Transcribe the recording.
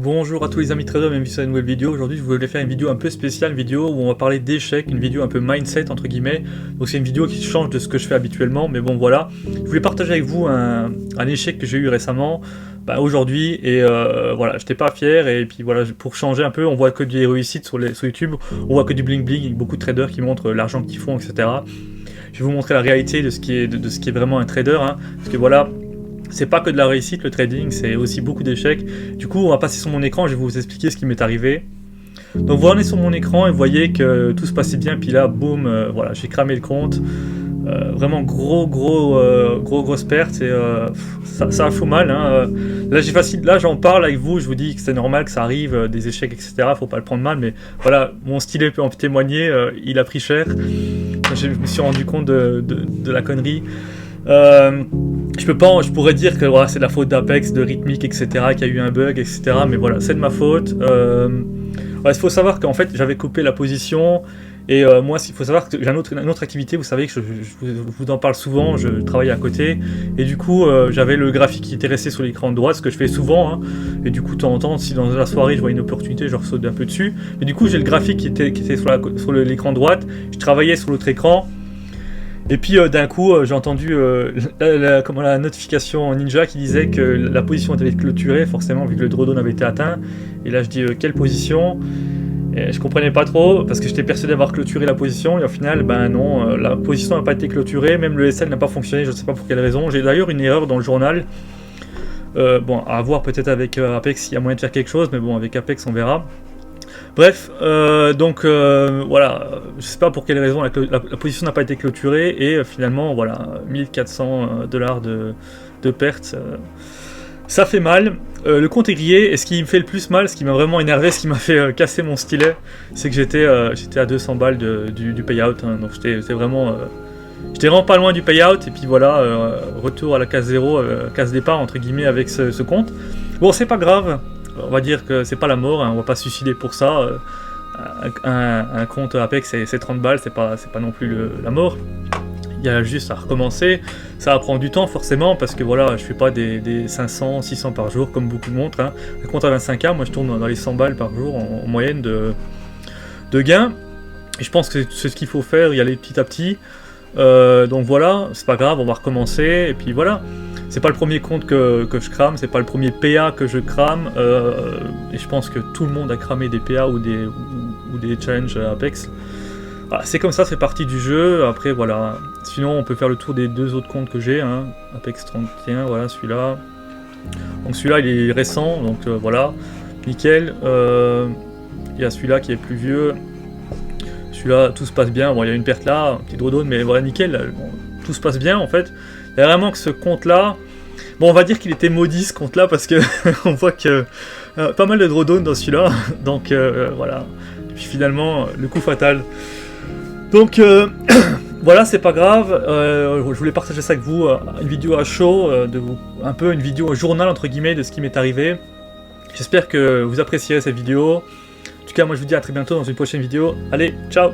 Bonjour à tous les amis traders, bienvenue sur une nouvelle vidéo. Aujourd'hui je voulais faire une vidéo un peu spéciale, une vidéo où on va parler d'échecs, une vidéo un peu mindset entre guillemets. Donc c'est une vidéo qui change de ce que je fais habituellement, mais bon voilà. Je voulais partager avec vous un échec que j'ai eu récemment, aujourd'hui, et voilà, j'étais pas fier, et puis voilà, pour changer un peu, on voit que des réussites sur YouTube, on voit que du bling bling, beaucoup de traders qui montrent l'argent qu'ils font, etc. Je vais vous montrer la réalité de ce qui est vraiment un trader, hein, parce que voilà, c'est pas que de la réussite le trading, c'est aussi beaucoup d'échecs. Du coup, on va passer sur mon écran, je vais vous expliquer ce qui m'est arrivé. Donc voilà, on est sur mon écran et vous voyez que tout se passait bien, puis là, boum, voilà, j'ai cramé le compte. Vraiment grosse perte, et ça a fait mal, hein. Là j'en parle avec vous, je vous dis que c'est normal que ça arrive, des échecs, etc. Faut pas le prendre mal, mais voilà, mon stylet peut en témoigner, il a pris cher. Je me suis rendu compte de la connerie. Je pourrais dire que voilà, c'est de la faute d'Apex, de Rhythmic, etc., qu'il y a eu un bug, etc., mais voilà, c'est de ma faute. Il faut savoir qu'en fait, j'avais coupé la position, et moi, il faut savoir que j'ai une autre activité, vous savez que je vous en parle souvent, je travaille à côté, et du coup, j'avais le graphique qui était resté sur l'écran de droite, ce que je fais souvent, hein, et du coup, de temps en temps, si dans la soirée, je vois une opportunité, je saute un peu dessus, mais du coup, j'ai le graphique qui était sur l'écran droite, je travaillais sur l'autre écran. Et puis d'un coup, j'ai entendu la notification Ninja qui disait que la position était clôturée, forcément, vu que le drawdown avait été atteint. Et là, je dis quelle position? Et je comprenais pas trop, parce que j'étais persuadé d'avoir clôturé la position, et au final, non, la position n'a pas été clôturée, même le SL n'a pas fonctionné, je ne sais pas pour quelle raison. J'ai d'ailleurs une erreur dans le journal. À voir peut-être avec Apex s'il y a moyen de faire quelque chose, mais bon, avec Apex, on verra. Bref, voilà, je sais pas pour quelle raison la position n'a pas été clôturée, et finalement, voilà, 1400 $ de perte, ça fait mal. Le compte est grillé, et ce qui me fait le plus mal, ce qui m'a vraiment énervé, ce qui m'a fait casser mon stylet, c'est que j'étais à 200 balles du payout, hein, donc j'étais vraiment pas loin du payout, et puis voilà, retour à la case 0, case départ entre guillemets avec ce compte. Bon, c'est pas grave. On va dire que c'est pas la mort, hein, on va pas se suicider pour ça. Un compte Apex c'est 30 balles, c'est pas non plus la mort. Il y a juste à recommencer. Ça va prendre du temps forcément, parce que voilà, je fais pas des 500, 600 par jour comme beaucoup montrent, hein. Un compte à 25K, moi je tourne dans les 100 balles par jour en moyenne de gains. Et je pense que c'est ce qu'il faut faire, y aller petit à petit. Donc voilà, c'est pas grave, on va recommencer, et puis voilà. C'est pas le premier compte que je crame, c'est pas le premier PA que je crame, et je pense que tout le monde a cramé des PA ou des challenges Apex. Voilà, c'est comme ça, c'est partie du jeu. Après voilà, sinon on peut faire le tour des deux autres comptes que j'ai, hein. Apex 31, voilà celui-là. Donc celui-là il est récent, donc voilà, nickel. Il y a celui-là qui est plus vieux. Celui-là, tout se passe bien. Bon, il y a une perte là, un petit drawdown, mais voilà, nickel. Bon, tout se passe bien en fait. Il y a vraiment que ce compte-là. Bon, on va dire qu'il était maudit ce compte-là, parce que on voit que pas mal de drawdown dans celui-là. Donc voilà. Et puis finalement, le coup fatal. Donc voilà, c'est pas grave. Je voulais partager ça avec vous, une vidéo à chaud, un peu une vidéo journal entre guillemets de ce qui m'est arrivé. J'espère que vous apprécierez cette vidéo. En tout cas, moi je vous dis à très bientôt dans une prochaine vidéo. Allez, ciao!